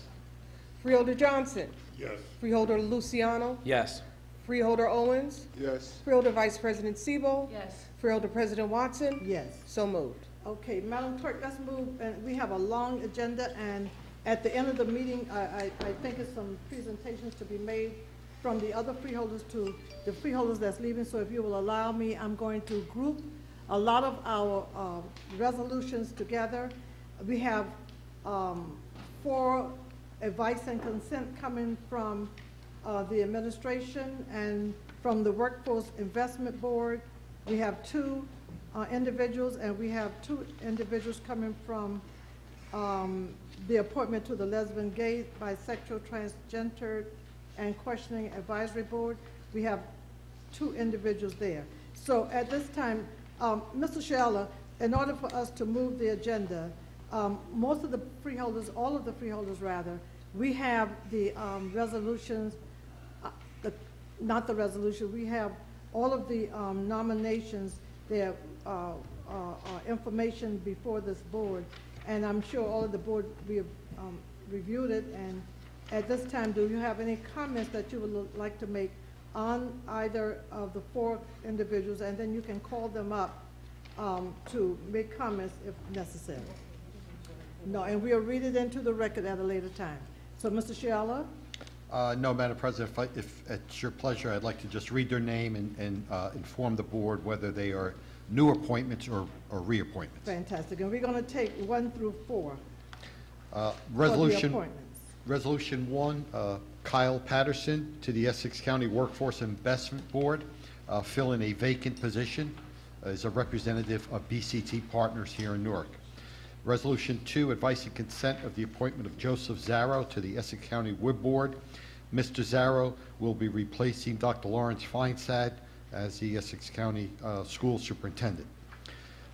Freeholder Johnson. Yes. Freeholder Luciano. Yes. Freeholder Owens. Yes. Freeholder Vice President Siebel. Yes. Freeholder President Watson. Yes. So moved. Okay, Madam Clerk, let's move, and we have a long agenda, and at the end of the meeting, I think it's some presentations to be made from the other freeholders to the freeholders that's leaving, so if you will allow me, I'm going to group a lot of our resolutions together. We have 4 advice and consent coming from the administration and from the Workforce Investment Board. We have 2 individuals, and we have 2 individuals coming from the appointment to the Lesbian, Gay, Bisexual, Transgender, and Questioning Advisory Board. We have 2 individuals there. So at this time, Mr. Sheller, in order for us to move the agenda, most of the freeholders, all of the freeholders rather, we have the resolutions, not the resolution, we have all of the nominations, their information before this board, and I'm sure all of the board reviewed it. And at this time, do you have any comments that you would like to make on either of the 4 individuals, and then you can call them up to make comments if necessary? No, and we'll read it into the record at a later time. So, Mr. Sheller? No, Madam President, if it's your pleasure, I'd like to just read their name and inform the board whether they are new appointments or reappointments. Fantastic. And we're going to take 1 through 4. Resolution, appointments. Resolution 1, Kyle Patterson to the Essex County Workforce Investment Board, filling a vacant position as a representative of BCT Partners here in Newark. Resolution 2, advice and consent of the appointment of Joseph Zarro to the Essex County Wood Board. Mr. Zarro will be replacing Dr. Lawrence Feinsad as the Essex County School Superintendent.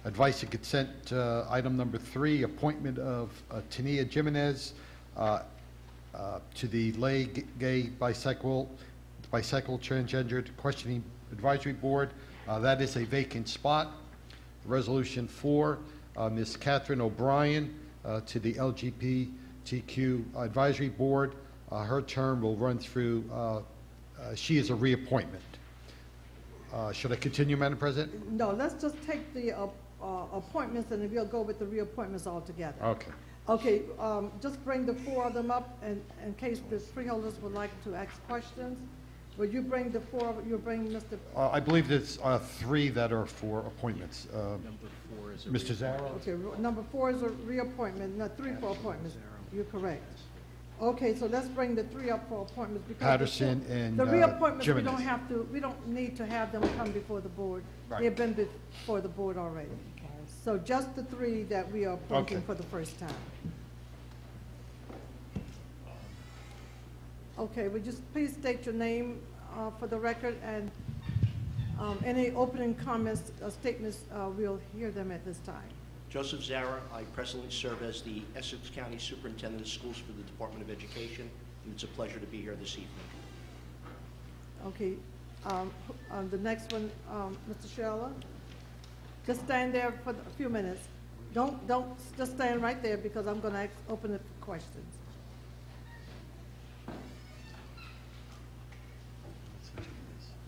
Advice and consent, item number 3, appointment of Tania Jimenez to the Lay Gay Bisexual Transgendered Questioning Advisory Board. That is a vacant spot. Resolution 4, Ms. Catherine O'Brien to the LGBTQ Advisory Board. Her term will run through, she is a reappointment. Should I continue, Madam President? No, let's just take the appointments, and we'll go with the reappointments all together. Okay. Okay, just bring the 4 of them up, and in case the freeholders would like to ask questions. Would you bring the 4, you bring Mr. I believe there's 3 that are for appointments. Number 4 is a Mr. Zarro? Okay, number 4 is a reappointment, no, 3 for appointments. You're correct. Okay, so let's bring the 3 up for appointments. Because Patterson and the reappointments, we Jimenez. don't have to, we don't need to have them come before the board. Right. They've been before the board already. So just the 3 that we are appointing Okay. for the first time. Okay, would you please state your name for the record, and any opening comments, statements, we'll hear them at this time. Joseph Zarra, I presently serve as the Essex County Superintendent of Schools for the Department of Education, and it's a pleasure to be here this evening. Okay, the next one, Mr. Sheller. Just stand there for a few minutes. Don't, just stand right there, because I'm gonna open it for questions.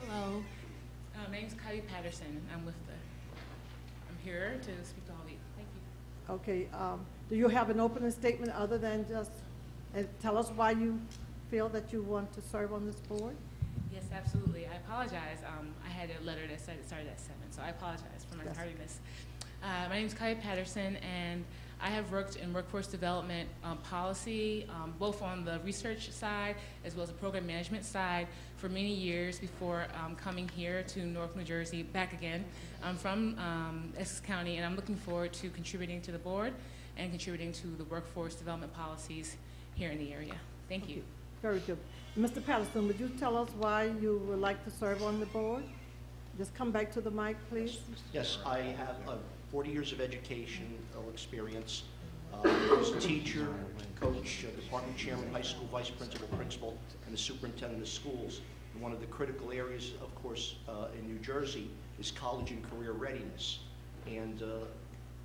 Hello, my name's Kylie Patterson. I'm here to speak to all of you. Thank you. Okay, do you have an opening statement other than just, tell us why you feel that you want to serve on this board? Yes, absolutely. I apologize. I had a letter that said it started at 7, so I apologize for my tardiness. My name is Kylie Patterson, and I have worked in workforce development policy, both on the research side as well as the program management side for many years before coming here to Newark, New Jersey, back again. I'm from Essex County, and I'm looking forward to contributing to the board and contributing to the workforce development policies here in the area. Thank you. Very good. Mr. Patterson, would you tell us why you would like to serve on the board? Just come back to the mic, please. Yes, I have 40 years of educational experience. I was a teacher, coach, department chairman, high school vice principal, principal, and the superintendent of schools. And one of the critical areas, of course, in New Jersey is college and career readiness. And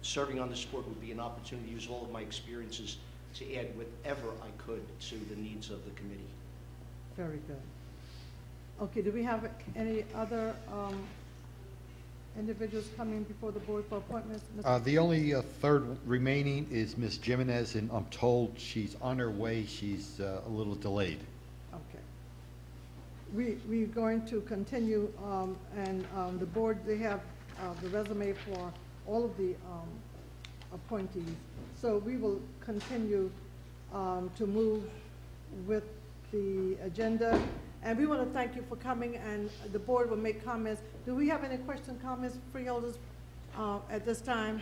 serving on this board would be an opportunity to use all of my experiences to add whatever I could to the needs of the committee. Very good. Okay, do we have any other individuals coming before the board for appointments? The only third remaining is Ms. Jimenez, and I'm told she's on her way. She's a little delayed. Okay. We're going to continue, and the board, they have the resume for all of the appointees. So we will continue to move with the agenda. And we want to thank you for coming, and the board will make comments. Do we have any questions, comments, freeholders, at this time?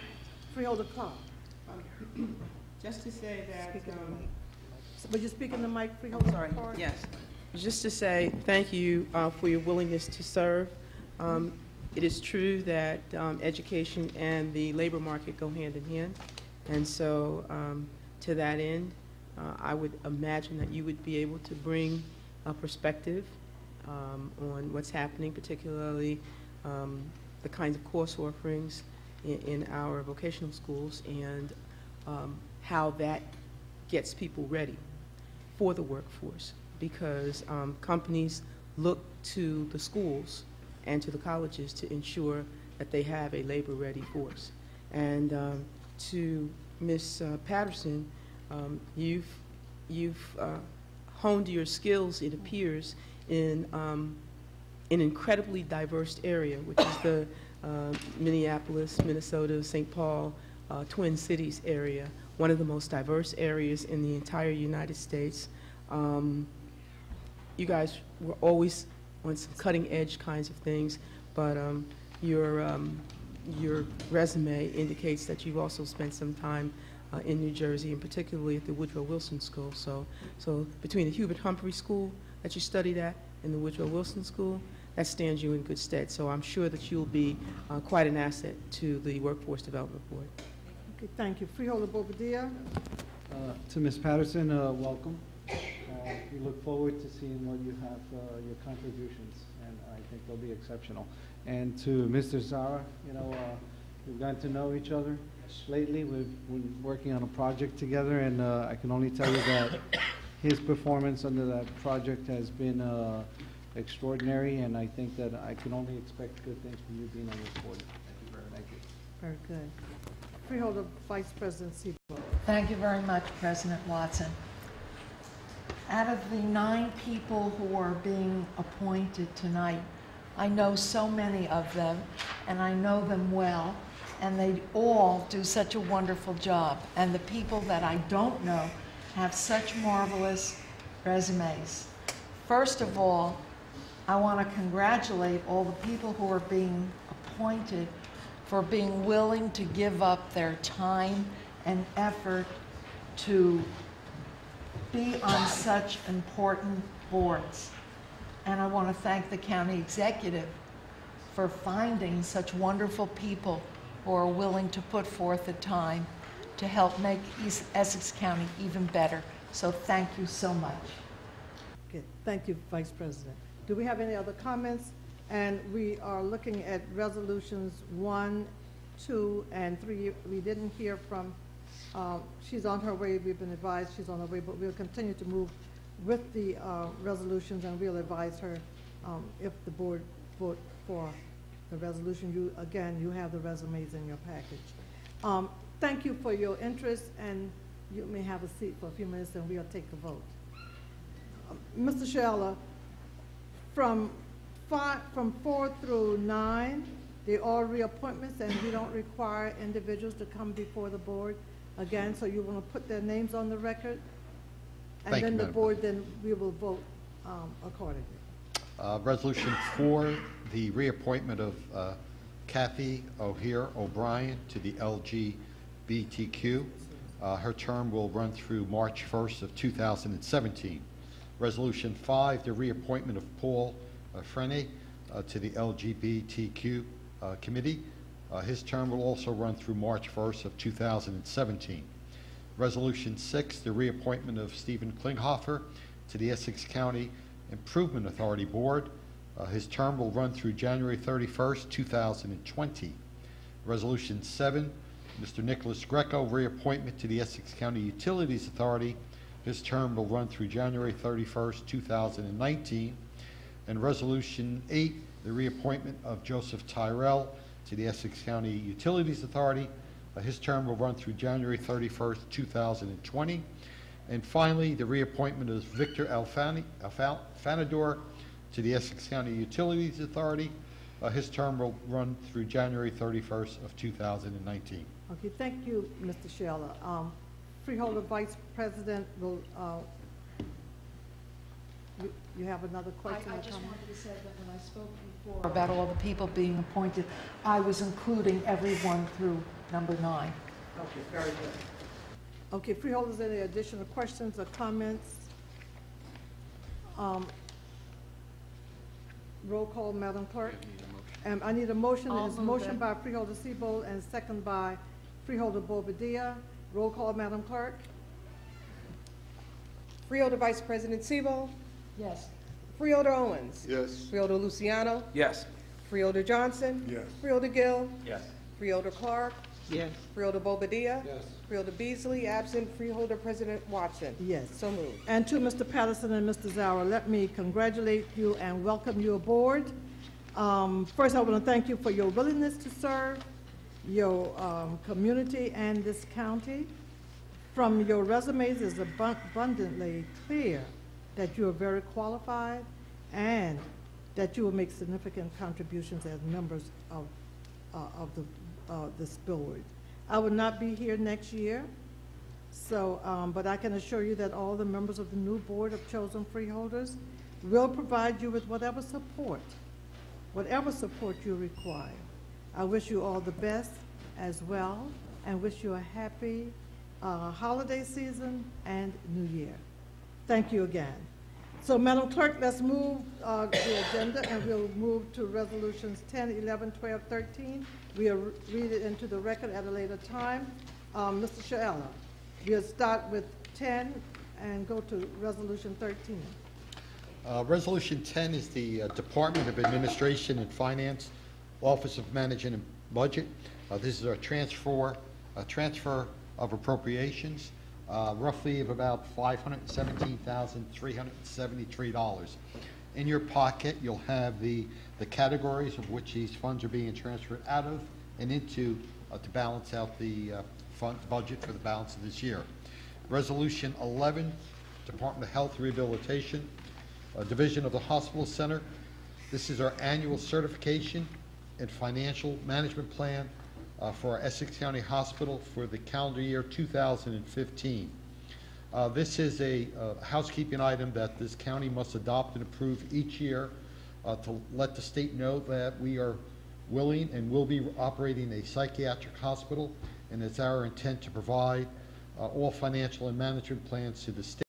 Freeholder Clark. Just to say that, would you speak in the mic, Freeholder sorry, Clark? yes. Just to say thank you for your willingness to serve. It is true that education and the labor market go hand in hand. And so to that end, I would imagine that you would be able to bring a perspective on what's happening, particularly the kinds of course offerings in our vocational schools, and how that gets people ready for the workforce. Because companies look to the schools and to the colleges to ensure that they have a labor-ready force. And to Ms. Patterson, you've honed your skills, it appears, in an incredibly diverse area, which is the Minneapolis, Minnesota, St. Paul, Twin Cities area, one of the most diverse areas in the entire United States. You guys were always on some cutting-edge kinds of things, but your resume indicates that you've also spent some time in New Jersey, and particularly at the Woodrow Wilson School. So between the Hubert Humphrey School that you studied at and the Woodrow Wilson School, that stands you in good stead. So I'm sure that you'll be quite an asset to the Workforce Development Board. Okay, thank you. Freeholder Bobadilla. To Ms. Patterson, welcome. We look forward to seeing what you have, your contributions, and I think they'll be exceptional. And to Mr. Zara, we've gotten to know each other lately. We've been working on a project together, and I can only tell you that his performance under that project has been extraordinary, and I think that I can only expect good things from you being on this board. Thank you very much. Very good. Freeholder Vice President Seaborg. Thank you very much, President Watson. Out of the 9 people who are being appointed tonight, I know so many of them, and I know them well, and they all do such a wonderful job. And the people that I don't know have such marvelous resumes. First of all, I want to congratulate all the people who are being appointed for being willing to give up their time and effort to be on such important boards. And I want to thank the county executive for finding such wonderful people who are willing to put forth the time to help make Essex County even better. So thank you so much. Okay, thank you, Vice President. Do we have any other comments? And we are looking at resolutions 1, 2, and 3. We didn't hear from, she's on her way. We've been advised she's on her way, but we'll continue to move with the resolutions, and we'll advise her if the board vote for the resolution. You have the resumes in your package. Thank you for your interest, and you may have a seat for a few minutes, and we'll take a vote. Mr. Scheller, From 4 through 9, they're all reappointments, and we don't require individuals to come before the board again, so you want to put their names on the record? And Thank you, then the Madam board, then we will vote accordingly. Resolution 4, the reappointment of Kathy O'Hare O'Brien to the LGBTQ. Her term will run through March 1st of 2017. Resolution 5, the reappointment of Paul Frene to the LGBTQ committee. His term will also run through March 1st of 2017. Resolution 6, the reappointment of Stephen Klinghoffer to the Essex County Improvement Authority Board. His term will run through January 31st, 2020. Resolution 7, Mr. Nicholas Greco, reappointment to the Essex County Utilities Authority. His term will run through January 31st, 2019. And Resolution 8, the reappointment of Joseph Tyrell to the Essex County Utilities Authority. His term will run through January 31st, 2020. And finally, the reappointment of Victor Alfanador to the Essex County Utilities Authority. His term will run through January 31st of 2019. Okay, thank you, Mr. Sheila. Freeholder Vice President will, you have another question? I just wanted to say that when I spoke before about all the people being appointed, I was including everyone through number 9. Okay, very good. Okay, freeholders, any additional questions or comments? Roll call, Madam Clerk. I need a motion. It is motion by Freeholder Sebo and second by Freeholder Bobadilla. Roll call, Madam Clerk. Freeholder Vice President Sebo? Yes. Freeholder Owens? Yes. Freeholder Luciano? Yes. Freeholder Johnson? Yes. Freeholder Gill? Yes. Freeholder Clark? Yes. Freeholder Bobadilla? Yes. Freeholder Beasley, absent. Freeholder President Watson? Yes. So moved. And to Mr. Patterson and Mr. Zauer, let me congratulate you and welcome you aboard. First, I want to thank you for your willingness to serve your community and this county. From your resumes, it's abundantly clear that you are very qualified and that you will make significant contributions as members of this board. I will not be here next year, so, but I can assure you that all the members of the new board of chosen freeholders will provide you with whatever support you require. I wish you all the best as well, and wish you a happy holiday season and New Year. Thank you again. So, Madam Clerk, let's move the agenda, and we'll move to resolutions 10, 11, 12, 13. We'll read it into the record at a later time. Mr. Sheila, we'll start with 10 and go to resolution 13. Resolution 10 is the Department of Administration and Finance, Office of Management and Budget. This is a transfer of appropriations, roughly of about $517,373. In your pocket, you'll have the categories of which these funds are being transferred out of and into to balance out the budget for the balance of this year. Resolution 11, Department of Health Rehabilitation, Division of the Hospital Center. This is our annual certification and financial management plan for our Essex County Hospital for the calendar year 2015. This is a housekeeping item that this county must adopt and approve each year to let the state know that we are willing and will be operating a psychiatric hospital, and it's our intent to provide all financial and management plans to the state